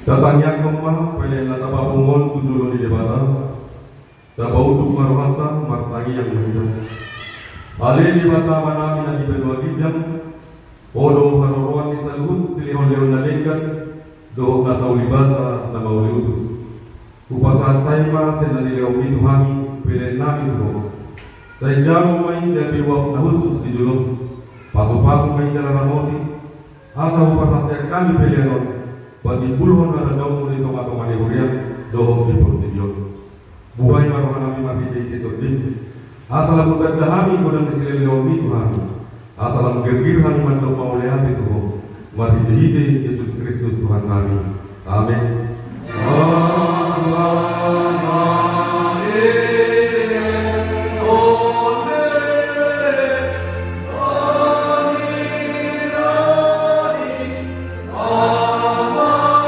Datangnya kemah pilihan lata papungol tudulun di debata. Dapat untuk marwata martangi yang menjam. Alih di bata manami na di bedua kijam. Odo haroruan di salut silihon leon na lengkat. Dohok na sa ulibasa na mauli utus. Upasahan taima senani leong itu hami pilihan nami tuho. Sa jamo may dabi wak na khusus di julong. Pasok-pasok may jalan ramoti. Asa upasasya kami pilihanon. Bagi puluhan na daw mo nito katungan Uriah, dohok di Portidion. Buhay maroon kami mapili ito din. Asa lang magdahami ko ng isililiyaw ito kami. Asa lang gergir kami man daw maulihan ito. Mapili Yesus Kristus Tuhan kami. Amen.